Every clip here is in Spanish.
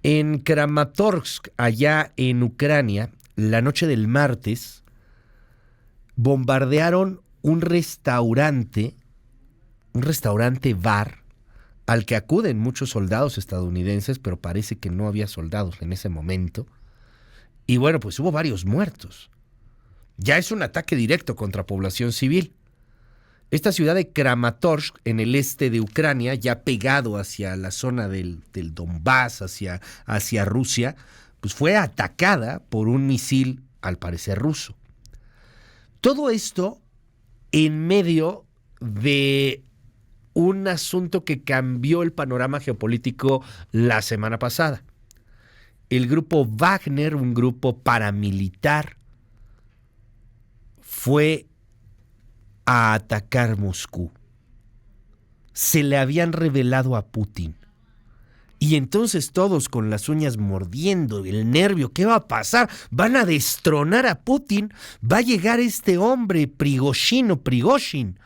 En Kramatorsk, allá en Ucrania, la noche del martes, bombardearon un restaurante bar, al que acuden muchos soldados estadounidenses, pero parece que no había soldados en ese momento. Y bueno, pues hubo varios muertos. Ya es un ataque directo contra población civil. Esta ciudad de Kramatorsk, en el este de Ucrania, ya pegado hacia la zona del Donbass, hacia Rusia, pues fue atacada por un misil, al parecer ruso. Todo esto en medio de un asunto que cambió el panorama geopolítico la semana pasada. El grupo Wagner, un grupo paramilitar, fue a atacar Moscú. Se le habían revelado a Putin. Y entonces todos con las uñas mordiendo, el nervio, ¿qué va a pasar? Van a destronar a Putin, va a llegar este hombre Prigozhin.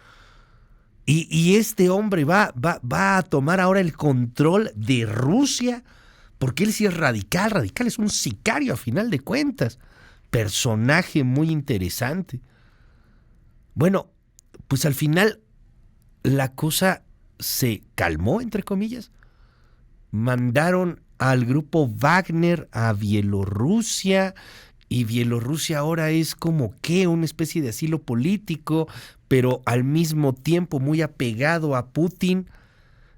Y este hombre va a tomar ahora el control de Rusia, porque él sí es radical es un sicario a final de cuentas. Personaje muy interesante. Bueno, pues al final la cosa se calmó, entre comillas. Mandaron al grupo Wagner a Bielorrusia, y Bielorrusia ahora es como que una especie de asilo político, pero al mismo tiempo muy apegado a Putin.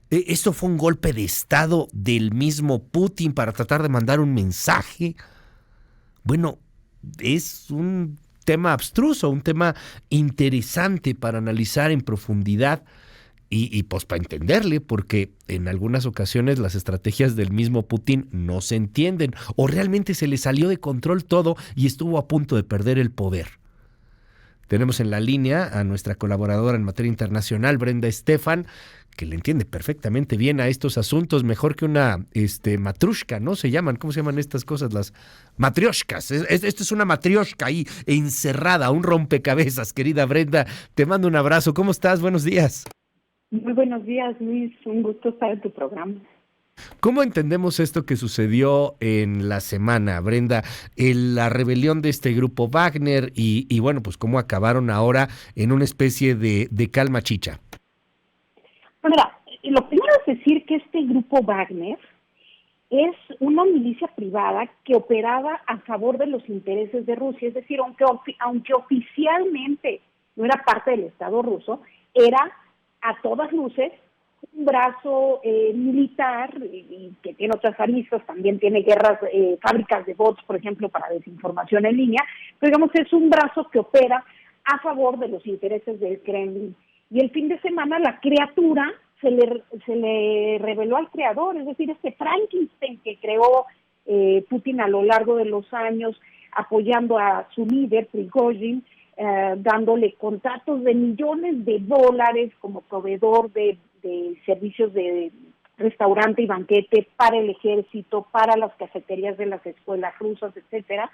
Esto fue un golpe de estado del mismo Putin para tratar de mandar un mensaje. Bueno, es un tema abstruso, un tema interesante para analizar en profundidad y pues para entenderle, porque en algunas ocasiones las estrategias del mismo Putin no se entienden, o realmente se le salió de control todo y estuvo a punto de perder el poder. Tenemos en la línea a nuestra colaboradora en materia internacional, Brenda Estefan, que le entiende perfectamente bien a estos asuntos, mejor que una matrushka, ¿no? ¿Cómo se llaman estas cosas? Las matrioshkas. Esto es una matrioshka ahí encerrada, un rompecabezas, querida Brenda. Te mando un abrazo. ¿Cómo estás? Buenos días. Muy buenos días, Luis. Un gusto estar en tu programa. ¿Cómo entendemos esto que sucedió en la semana, Brenda? La rebelión de este grupo Wagner y bueno, pues cómo acabaron ahora en una especie de calma chicha. Bueno, mira, lo primero es decir que este grupo Wagner es una milicia privada que operaba a favor de los intereses de Rusia, es decir, aunque oficialmente no era parte del Estado ruso, era a todas luces un brazo militar y que tiene otras aristas, también tiene fábricas de bots, por ejemplo, para desinformación en línea, pero digamos es un brazo que opera a favor de los intereses del Kremlin. Y el fin de semana la criatura se le reveló al creador, es decir, este Frankenstein que creó Putin a lo largo de los años, apoyando a su líder, Prigozhin, dándole contratos de millones de dólares como proveedor de servicios de restaurante y banquete para el ejército, para las cafeterías de las escuelas rusas, etcétera,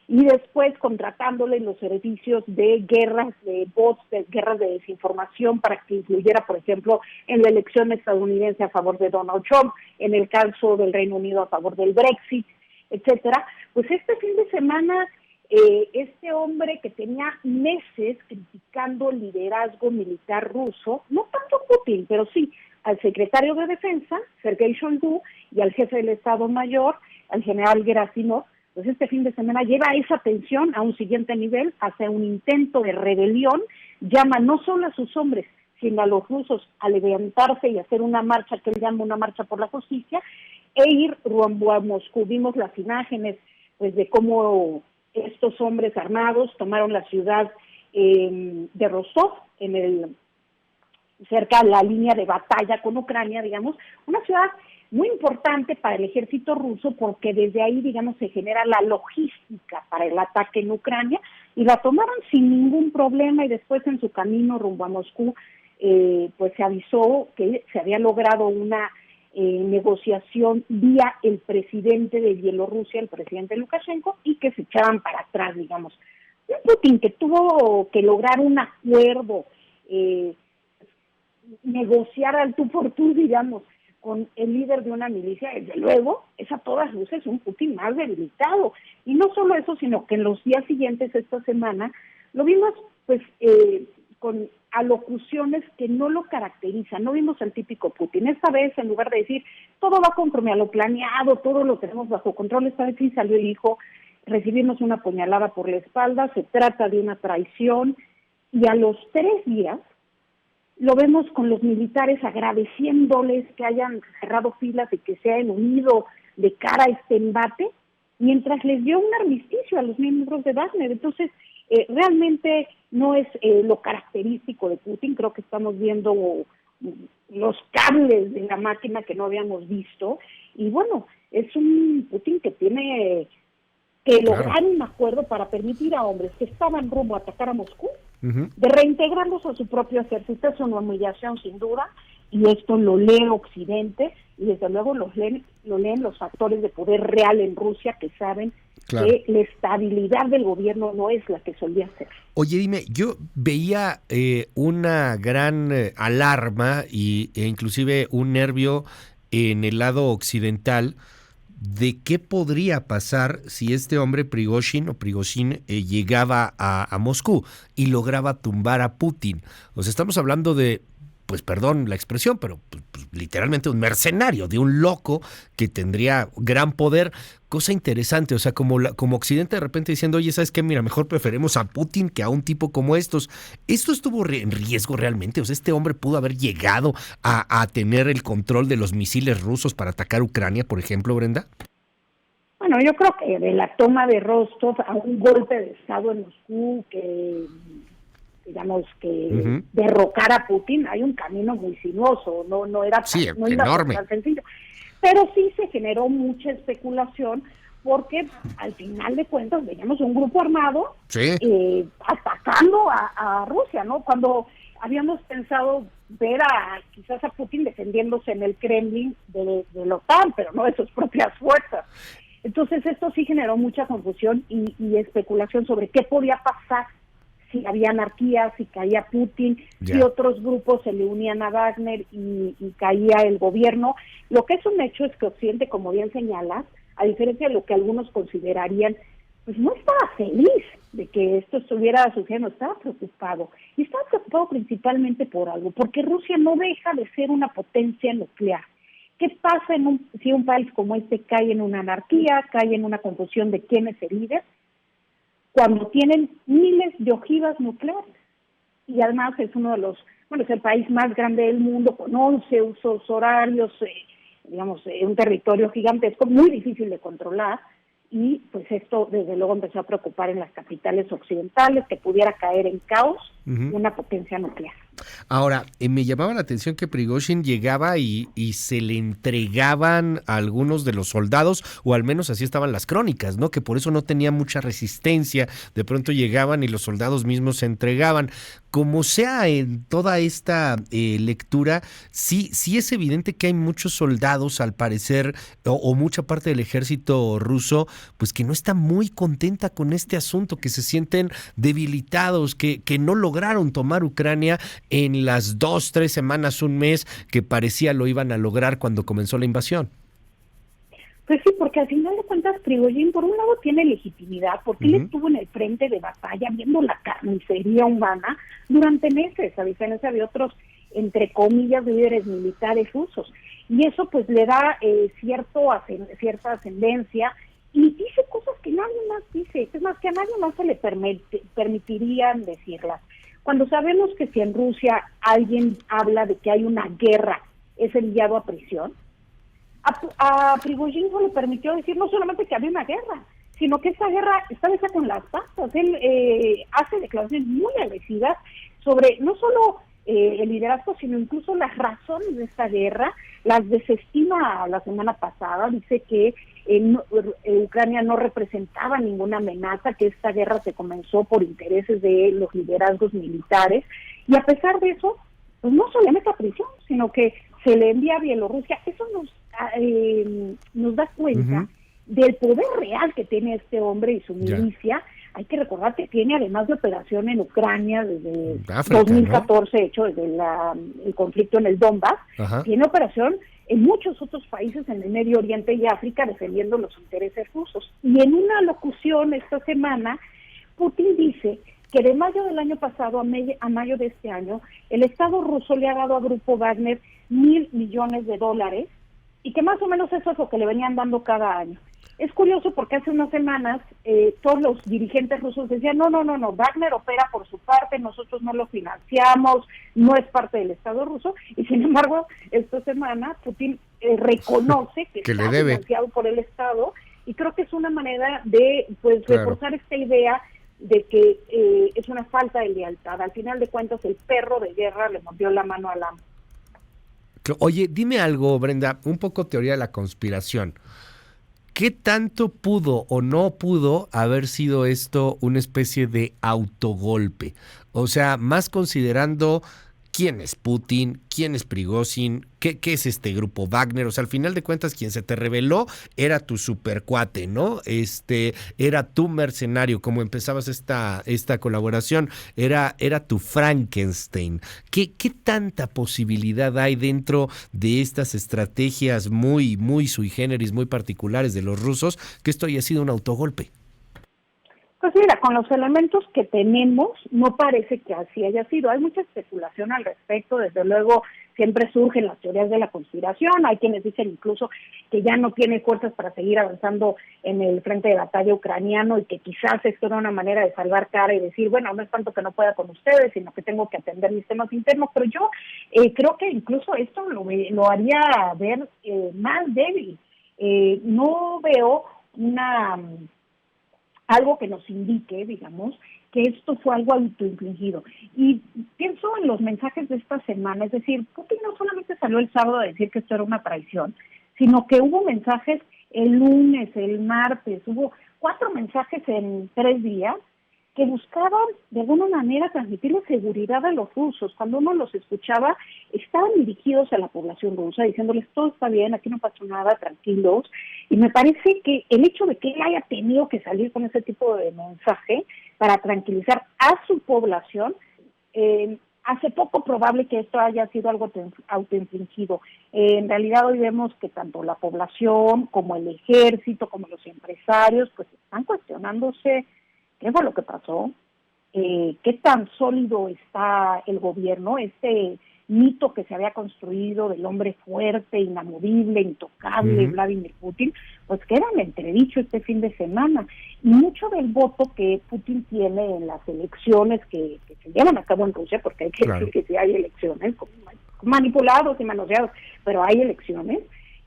y después contratándole los servicios de guerras de bots, de guerras de desinformación para que influyera, por ejemplo, en la elección estadounidense a favor de Donald Trump, en el caso del Reino Unido a favor del Brexit, etcétera. Pues este fin de semana este hombre que tenía meses criticando el liderazgo militar ruso, no tanto a Putin, pero sí al secretario de Defensa, Sergei Shoigu, y al jefe del Estado Mayor, al general Gerasimov, pues este fin de semana lleva esa tensión a un siguiente nivel, hacia un intento de rebelión, llama no solo a sus hombres, sino a los rusos a levantarse y hacer una marcha que él llama una marcha por la justicia, e ir rumbo a Moscú. Vimos las imágenes pues de cómo estos hombres armados tomaron la ciudad de Rostov, cerca de la línea de batalla con Ucrania, digamos, una ciudad muy importante para el ejército ruso porque desde ahí, digamos, se genera la logística para el ataque en Ucrania, y la tomaron sin ningún problema, y después en su camino rumbo a Moscú, pues se avisó que se había logrado una negociación vía el presidente de Bielorrusia, el presidente Lukashenko, y que se echaban para atrás, digamos. Un Putin que tuvo que lograr un acuerdo, negociar al tú por tú, digamos, con el líder de una milicia, desde luego, es a todas luces un Putin más debilitado. Y no solo eso, sino que en los días siguientes, esta semana, lo vimos pues con alocuciones que no lo caracterizan. No vimos al típico Putin. Esta vez, en lugar de decir, todo va conforme a lo planeado, todo lo tenemos bajo control, esta vez sí salió y dijo, recibimos una puñalada por la espalda, se trata de una traición, y a los 3 días lo vemos con los militares agradeciéndoles que hayan cerrado filas y que se hayan unido de cara a este embate, mientras les dio un armisticio a los miembros de Wagner. Entonces, realmente no es lo característico de Putin. Creo que estamos viendo los cables de la máquina que no habíamos visto, y bueno, es un Putin que tiene que lograr un acuerdo para permitir a hombres que estaban rumbo a atacar a Moscú, de reintegrarlos a su propio ejército. Es una humillación sin duda, y esto lo lee Occidente, y desde luego lo leen los factores de poder real en Rusia, que saben que la estabilidad del gobierno no es la que solía ser. Oye, dime, yo veía una gran alarma e inclusive un nervio en el lado occidental de qué podría pasar si este hombre Prigozhin llegaba a Moscú y lograba tumbar a Putin. O sea, estamos hablando de, pues perdón la expresión, pero pues, literalmente un mercenario, de un loco que tendría gran poder. Cosa interesante, o sea, como Occidente de repente diciendo, oye, ¿sabes qué? Mira, mejor preferimos a Putin que a un tipo como estos. ¿Esto estuvo en riesgo realmente? O sea, ¿este hombre pudo haber llegado a tener el control de los misiles rusos para atacar Ucrania, por ejemplo, Brenda? Bueno, yo creo que de la toma de Rostov a un golpe de Estado en Moscú que, digamos, que derrocar a Putin, hay un camino muy sinuoso, no era no enorme. Tan sencillo. Pero sí se generó mucha especulación, porque al final de cuentas veíamos un grupo armado atacando a Rusia, ¿no? Cuando habíamos pensado ver quizás a Putin defendiéndose en el Kremlin de la OTAN, pero no de sus propias fuerzas. Entonces esto sí generó mucha confusión y especulación sobre qué podía pasar si había anarquía, si caía Putin, si otros grupos se le unían a Wagner y caía el gobierno. Lo que es un hecho es que Occidente, como bien señalas, a diferencia de lo que algunos considerarían, pues no estaba feliz de que esto estuviera sucediendo, estaba preocupado. Y estaba preocupado principalmente por algo, porque Rusia no deja de ser una potencia nuclear. ¿Qué pasa si un país como este cae en una anarquía, cae en una confusión de quién es el líder? Cuando tienen miles de ojivas nucleares. Y además es es el país más grande del mundo, con 11 usos horarios, un territorio gigantesco, muy difícil de controlar. Y pues esto desde luego empezó a preocupar en las capitales occidentales, que pudiera caer en caos una potencia nuclear. Ahora, me llamaba la atención que Prigozhin llegaba y se le entregaban a algunos de los soldados, o al menos así estaban las crónicas, ¿no? Que por eso no tenía mucha resistencia. De pronto llegaban y los soldados mismos se entregaban. Como sea, en toda esta lectura, sí es evidente que hay muchos soldados, al parecer, o mucha parte del ejército ruso, pues que no está muy contenta con este asunto, que se sienten debilitados, que no lograron tomar Ucrania en las 2-3 semanas, un mes, que parecía lo iban a lograr cuando comenzó la invasión. Pues sí, porque al final de cuentas Prigozhin por un lado tiene legitimidad, porque él estuvo en el frente de batalla viendo la carnicería humana durante meses, a diferencia de otros, entre comillas, líderes militares rusos. Y eso pues le da cierta ascendencia, y dice cosas que nadie más dice, es más, que a nadie más se le permitirían decirlas. Cuando sabemos que si en Rusia alguien habla de que hay una guerra, es enviado a prisión, a Prigozhin no le permitió decir no solamente que había una guerra, sino que esta guerra está hecha con las patas. Él hace declaraciones muy agresivas sobre no solo el liderazgo, sino incluso las razones de esta guerra. Las desestima la semana pasada, dice que Ucrania no representaba ninguna amenaza, que esta guerra se comenzó por intereses de los liderazgos militares, y a pesar de eso, pues no se le mete a prisión, sino que se le envía a Bielorrusia. Eso nos da cuenta del poder real que tiene este hombre y su milicia. Hay que recordar que tiene, además de operación en Ucrania desde África, 2014, ¿no? Hecho desde el conflicto en el Donbass, tiene operación en muchos otros países en el Medio Oriente y África defendiendo los intereses rusos. Y en una locución esta semana, Putin dice que de mayo del año pasado a mayo de este año, el Estado ruso le ha dado a Grupo Wagner $1,000 millones y que más o menos eso es lo que le venían dando cada año. Es curioso porque hace unas semanas todos los dirigentes rusos decían, no, Wagner opera por su parte, nosotros no lo financiamos, no es parte del Estado ruso, y sin embargo, esta semana Putin reconoce que está financiado por el Estado, y creo que es una manera de reforzar esta idea de que es una falta de lealtad. Al final de cuentas, el perro de guerra le mordió la mano al amo. Oye, dime algo, Brenda, un poco teoría de la conspiración. ¿Qué tanto pudo o no pudo haber sido esto una especie de autogolpe? O sea, más considerando quién es Putin, quién es Prigozhin, qué es este grupo Wagner. O sea, al final de cuentas, quien se te reveló era tu supercuate, ¿no? Era tu mercenario, como empezabas esta colaboración, era tu Frankenstein. ¿Qué tanta posibilidad hay dentro de estas estrategias muy sui generis, muy particulares de los rusos, que esto haya sido un autogolpe? Pues mira, con los elementos que tenemos, no parece que así haya sido. Hay mucha especulación al respecto, desde luego siempre surgen las teorías de la conspiración, hay quienes dicen incluso que ya no tiene fuerzas para seguir avanzando en el frente de batalla ucraniano y que quizás esto era una manera de salvar cara y decir, bueno, no es tanto que no pueda con ustedes, sino que tengo que atender mis temas internos, pero yo creo que incluso esto lo haría ver más débil. No veo algo que nos indique, digamos, que esto fue algo autoinfligido. Y pienso en los mensajes de esta semana, es decir, Putin no solamente salió el sábado a decir que esto era una traición, sino que hubo mensajes el lunes, el martes, hubo 4 mensajes en 3 días que buscaban de alguna manera transmitirle seguridad a los rusos. Cuando uno los escuchaba, estaban dirigidos a la población rusa, diciéndoles todo está bien, aquí no pasó nada, tranquilos. Y me parece que el hecho de que él haya tenido que salir con ese tipo de mensaje para tranquilizar a su población, hace poco probable que esto haya sido algo autoinfligido. En realidad hoy vemos que tanto la población como el ejército, como los empresarios, pues están cuestionándose qué fue lo que pasó, qué tan sólido está el gobierno, este mito que se había construido del hombre fuerte, inamovible, intocable, Vladimir Putin, pues queda en entredicho este fin de semana. Y mucho del voto que Putin tiene en las elecciones que se llevan a cabo en Rusia, porque hay que decir que sí hay elecciones, manipulados y manoseados, pero hay elecciones,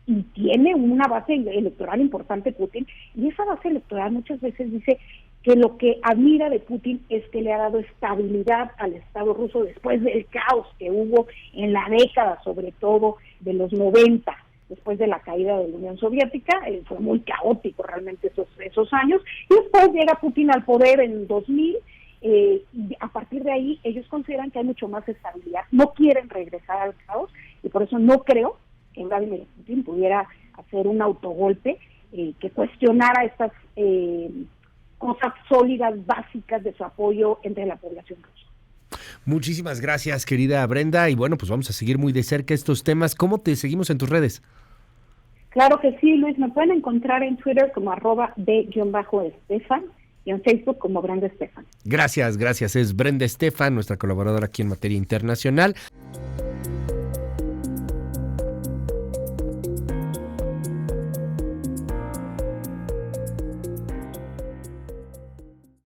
y tiene una base electoral importante Putin, y esa base electoral muchas veces dice que lo que admira de Putin es que le ha dado estabilidad al Estado ruso después del caos que hubo en la década, sobre todo de los 90, después de la caída de la Unión Soviética. Fue muy caótico realmente esos años, y después llega Putin al poder en 2000, y a partir de ahí ellos consideran que hay mucho más estabilidad, no quieren regresar al caos, y por eso no creo que Vladimir Putin pudiera hacer un autogolpe que cuestionara estas cosas sólidas, básicas de su apoyo entre la población rusa. Muchísimas gracias, querida Brenda, y bueno, pues vamos a seguir muy de cerca estos temas. ¿Cómo te seguimos en tus redes? Claro que sí, Luis, me pueden encontrar en Twitter como @d_estefan y en Facebook como Brenda Estefan. Gracias, es Brenda Estefan, nuestra colaboradora aquí en materia internacional.